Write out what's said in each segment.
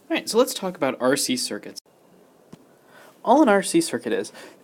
Alright, so let's talk about RC circuits. All an RC circuit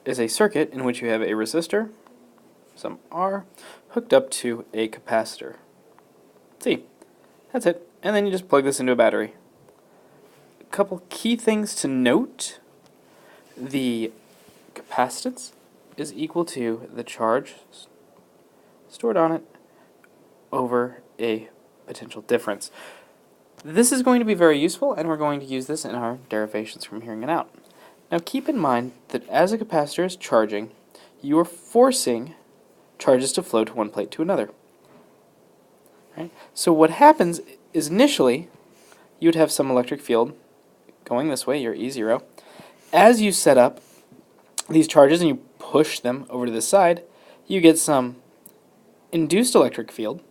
is a circuit in which you have a resistor, some R, hooked up to a capacitor. See, that's it. And then you just plug this into a battery. A couple key things to note. The capacitance is equal to the charge stored on it over a potential difference. This is going to be very useful, and we're going to use this in our derivations from here on out. Now keep in mind that as a capacitor is charging, you are forcing charges to flow to one plate to another. Right? So what happens is initially, you would have some electric field going this way, your E0. As you set up these charges and you push them over to the side, you get some induced electric field,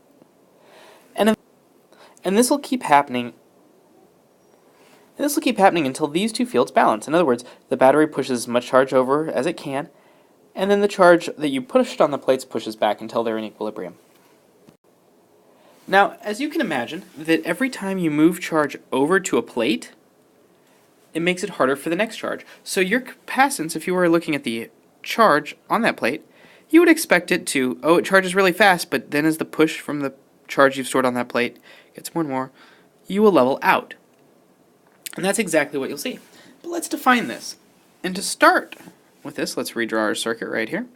and this will keep happening. And this will keep happening until these two fields balance. In other words, the battery pushes as much charge over as it can, and then the charge that you pushed on the plates pushes back until they're in equilibrium. Now, as you can imagine, that every time you move charge over to a plate, it makes it harder for the next charge. So your capacitance, if you were looking at the charge on that plate, you would expect it to, it charges really fast, but then as the push from the charge you've stored on that plate gets more and more, you will level out. And that's exactly what you'll see. But let's define this. And to start with this, let's redraw our circuit right here.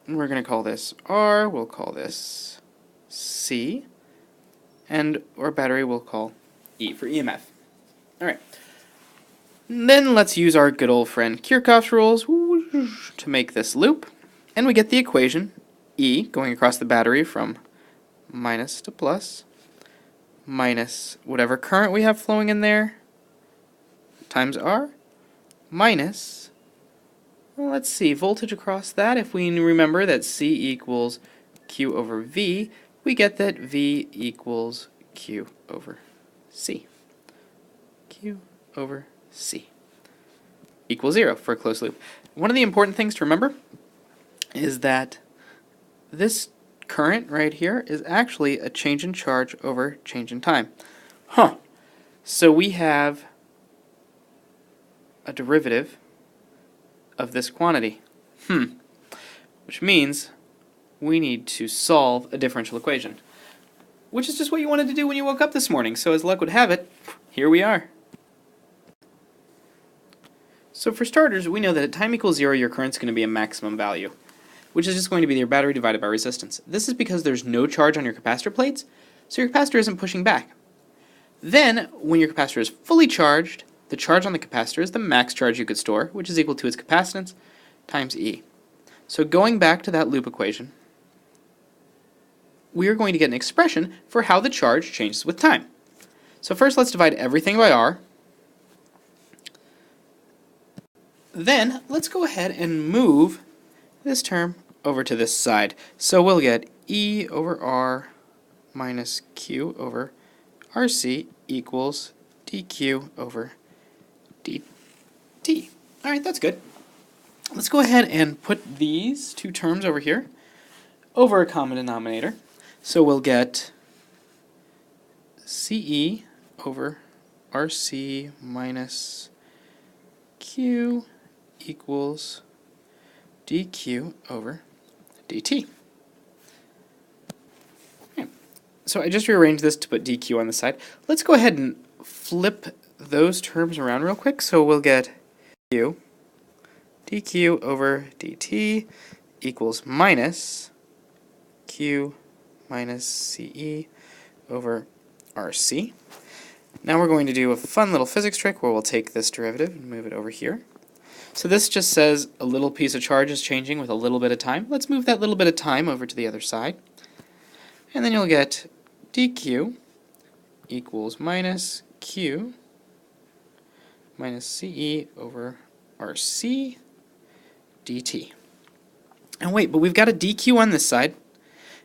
And we're going to call this R, we'll call this C, and our battery we'll call E for EMF. Alright. Then let's use our good old friend Kirchhoff's rules to make this loop. And we get the equation E going across the battery from minus to plus, minus whatever current we have flowing in there, times R, minus, well, let's see, voltage across that. If we remember that C equals Q over V, we get that V equals Q over C. Q over C equals 0 for a closed loop. One of the important things to remember is that this current right here is actually a change in charge over change in time. So we have a derivative of this quantity. Which means we need to solve a differential equation. Which is just what you wanted to do when you woke up this morning, so as luck would have it, here we are. So for starters, we know that at time equals 0, your current's going to be a maximum value, which is just going to be your battery divided by resistance. This is because there's no charge on your capacitor plates, so your capacitor isn't pushing back. Then, when your capacitor is fully charged, the charge on the capacitor is the max charge you could store, which is equal to its capacitance times E. So going back to that loop equation, we are going to get an expression for how the charge changes with time. So first let's divide everything by R. Then let's go ahead and move this term over to this side. So we'll get E over R minus Q over RC equals dQ over dt. Alright, that's good. Let's go ahead and put these two terms over here over a common denominator. So we'll get CE over RC minus Q equals dQ over dt. Okay. So I just rearranged this to put dq on the side. Let's go ahead and flip those terms around real quick. So we'll get dq over dt equals minus q minus ce over rc. Now we're going to do a fun little physics trick where we'll take this derivative and move it over here. So this just says a little piece of charge is changing with a little bit of time. Let's move that little bit of time over to the other side. And then you'll get dq equals minus q minus ce over rc dt. And wait, but we've got a dq on this side,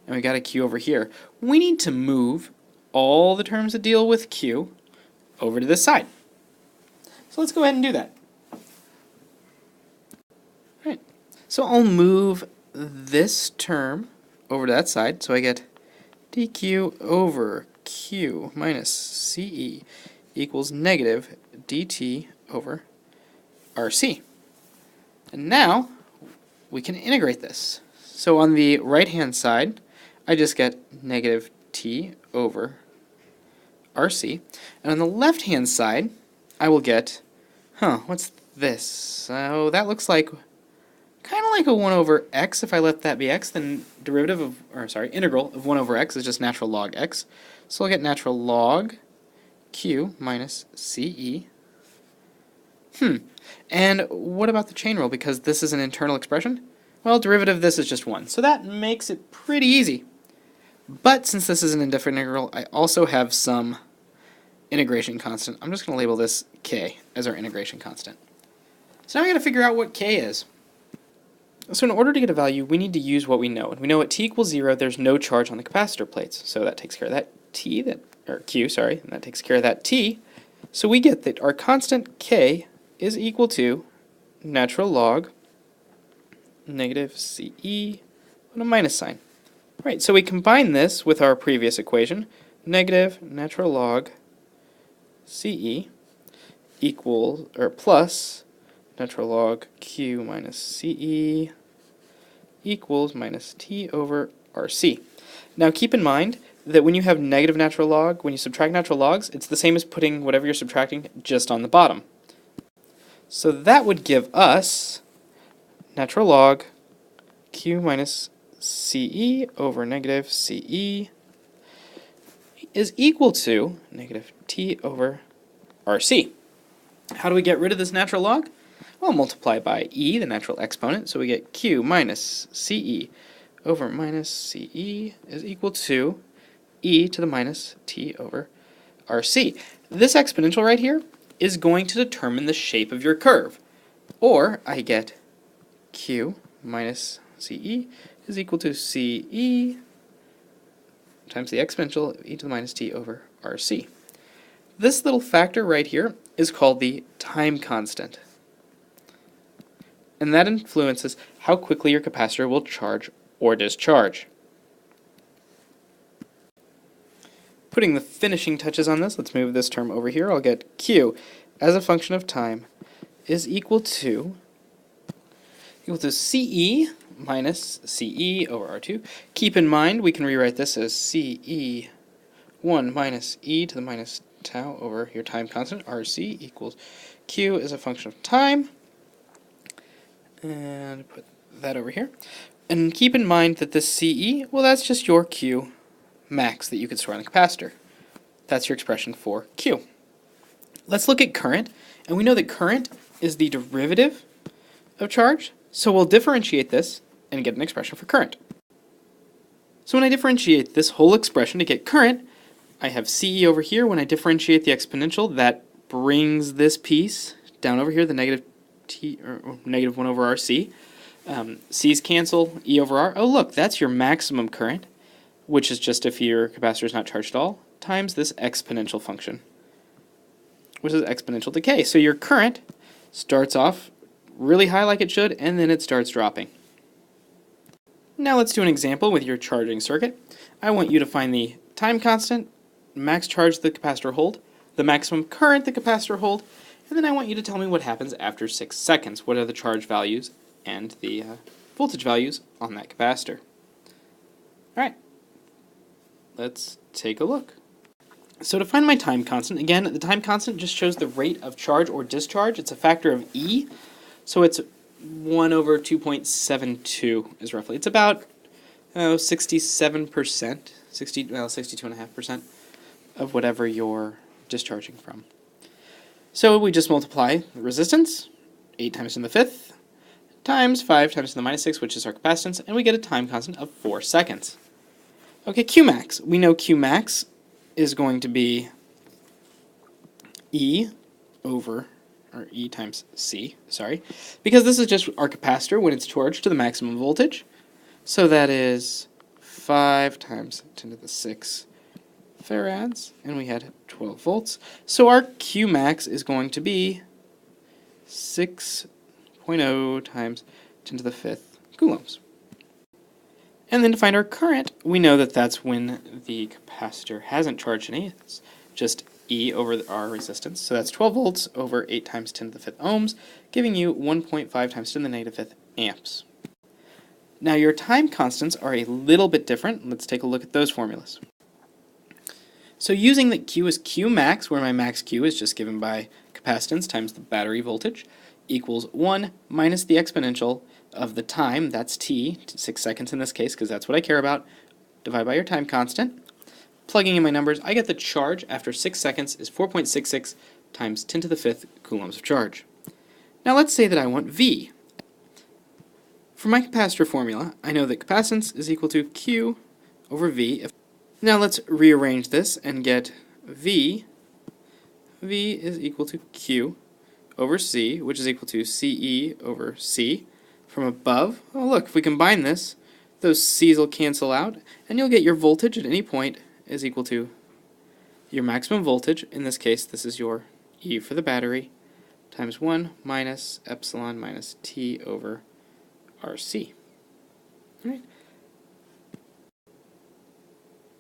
and we've got a q over here. We need to move all the terms that deal with q over to this side. So let's go ahead and do that. Alright, so I'll move this term over to that side, so I get dq over q minus ce equals negative dt over RC. And now we can integrate this. So on the right-hand side, I just get negative t over RC. And on the left-hand side, I will get, what's this? So that looks like kind of like a 1 over x. If I let that be x, then integral of 1 over x is just natural log x. So I'll get natural log q minus ce. And what about the chain rule? Because this is an internal expression? Well, derivative of this is just 1. So that makes it pretty easy. But since this is an indefinite integral, I also have some integration constant. I'm just going to label this k as our integration constant. So now we got to figure out what k is. So in order to get a value, we need to use what we know. And we know at t equals 0, there's no charge on the capacitor plates. So that takes care of that q, and that takes care of that t. So we get that our constant k is equal to natural log negative ce with a minus sign. Right, so we combine this with our previous equation, negative natural log ce equals, or plus natural log q minus ce equals minus t over rc. Now keep in mind that when you have negative natural log, when you subtract natural logs, it's the same as putting whatever you're subtracting just on the bottom. So that would give us natural log q minus ce over negative ce is equal to negative t over rc. How do we get rid of this natural log? Well, multiply by e, the natural exponent, so we get q minus ce over minus ce is equal to e to the minus t over rc. This exponential right here is going to determine the shape of your curve. Or I get q minus ce is equal to ce times the exponential of e to the minus t over rc. This little factor right here is called the time constant. And that influences how quickly your capacitor will charge or discharge. Putting the finishing touches on this, let's move this term over here. I'll get q as a function of time is equal to ce minus ce over r2. Keep in mind we can rewrite this as ce1 minus e to the minus tau over your time constant, rc, equals q as a function of time. And put that over here. And keep in mind that this ce, well, that's just your Qmax that you could store on the capacitor. That's your expression for Q. Let's look at current, and we know that current is the derivative of charge, so we'll differentiate this and get an expression for current. So when I differentiate this whole expression to get current, I have CE over here. When I differentiate the exponential, that brings this piece down over here, the negative t, or negative 1 over RC. C's cancel, E over R. Oh look, that's your maximum current, which is just if your capacitor is not charged at all, times this exponential function, which is exponential decay. So your current starts off really high like it should, and then it starts dropping. Now let's do an example with your charging circuit. I want you to find the time constant, max charge the capacitor hold, the maximum current the capacitor hold, and then I want you to tell me what happens after 6 seconds. What are the charge values and the voltage values on that capacitor? Alright, let's take a look. So to find my time constant, again, the time constant just shows the rate of charge or discharge. It's a factor of E, so it's 1 over 2.72 is roughly. It's about 67%, 62.5% of whatever you're discharging from. So we just multiply the resistance, 8 times 10 to the 5th, times 5 times 10 to the minus 6, which is our capacitance, and we get a time constant of 4 seconds. Okay, Qmax. We know Qmax is going to be E over, or E times C, sorry, because this is just our capacitor when it's charged to the maximum voltage. So that is 5 times 10 to the 6 farads, and we had 12 volts. So our Qmax is going to be 6.0 times 10 to the 5th coulombs. And then to find our current, we know that that's when the capacitor hasn't charged any. It's just E over our resistance. So that's 12 volts over 8 times 10 to the 5th ohms, giving you 1.5 times 10 to the negative 5th amps. Now your time constants are a little bit different. Let's take a look at those formulas. So using that Q is Qmax, where my max Q is just given by capacitance times the battery voltage, equals 1 minus the exponential of the time, that's t, 6 seconds in this case because that's what I care about, divided by your time constant. Plugging in my numbers, I get the charge after 6 seconds is 4.66 times 10 to the 5th coulombs of charge. Now let's say that I want V. For my capacitor formula, I know that capacitance is equal to Q over V. Now let's rearrange this and get V. V is equal to Q over C, which is equal to CE over C. From above, oh look, if we combine this, those C's will cancel out, and you'll get your voltage at any point is equal to your maximum voltage. In this case, this is your E for the battery, times 1 minus epsilon minus T over RC. All right.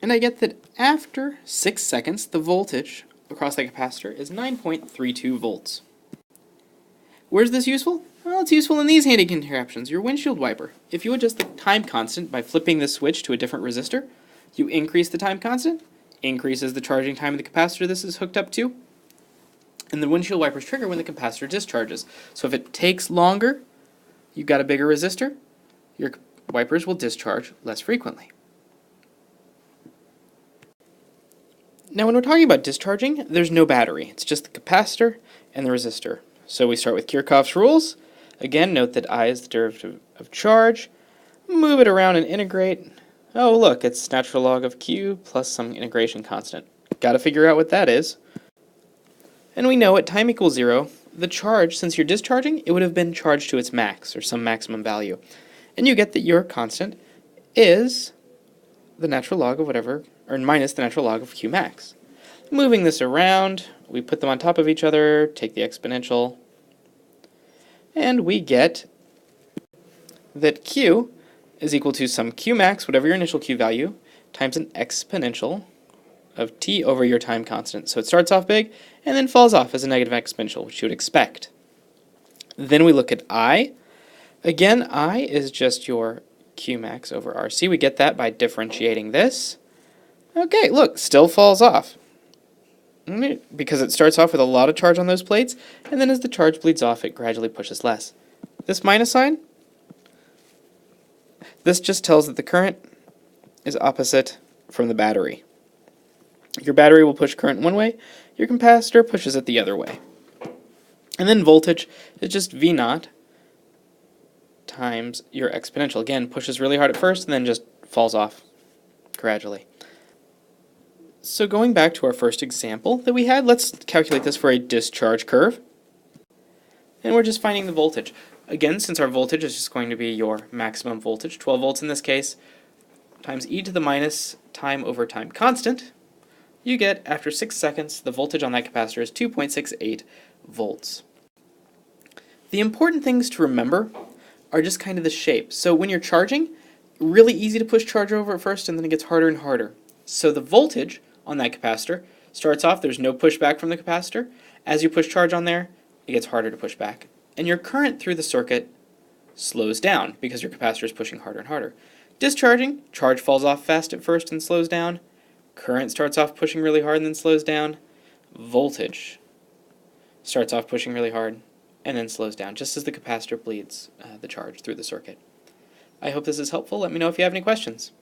And I get that after 6 seconds, the voltage across the capacitor is 9.32 volts. Where's this useful? Well, it's useful in these handy contraptions, your windshield wiper. If you adjust the time constant by flipping the switch to a different resistor, you increase the time constant, increases the charging time of the capacitor this is hooked up to, and the windshield wipers trigger when the capacitor discharges. So if it takes longer, you've got a bigger resistor, your wipers will discharge less frequently. Now when we're talking about discharging, there's no battery. It's just the capacitor and the resistor. So we start with Kirchhoff's rules. Again, note that I is the derivative of charge. Move it around and integrate. Oh look, it's natural log of Q plus some integration constant. Got to figure out what that is. And we know at time equals 0, the charge, since you're discharging, it would have been charged to its max, or some maximum value. And you get that your constant is the natural log of whatever, or minus the natural log of Qmax. Moving this around, we put them on top of each other, take the exponential, and we get that Q is equal to some Qmax, whatever your initial Q value, times an exponential of T over your time constant. So it starts off big and then falls off as a negative exponential, which you would expect. Then we look at I. Again, I is just your Qmax over RC. We get that by differentiating this. Okay, look, still falls off. Because it starts off with a lot of charge on those plates, and then as the charge bleeds off, it gradually pushes less. This minus sign, this just tells that the current is opposite from the battery. Your battery will push current one way, your capacitor pushes it the other way. And then voltage is just V naught times your exponential. Again, pushes really hard at first and then just falls off gradually. So going back to our first example that we had, let's calculate this for a discharge curve. And we're just finding the voltage. Again, since our voltage is just going to be your maximum voltage, 12 volts in this case, times e to the minus time over time constant, you get, after 6 seconds, the voltage on that capacitor is 2.68 volts. The important things to remember are just kind of the shape. So when you're charging, really easy to push charge over at first, and then it gets harder and harder. So the voltage on that capacitor starts off, there's no pushback from the capacitor. As you push charge on there, it gets harder to push back. And your current through the circuit slows down because your capacitor is pushing harder and harder. Discharging, charge falls off fast at first and slows down. Current starts off pushing really hard and then slows down. Voltage starts off pushing really hard and then slows down, just as the capacitor bleeds the charge through the circuit. I hope this is helpful. Let me know if you have any questions.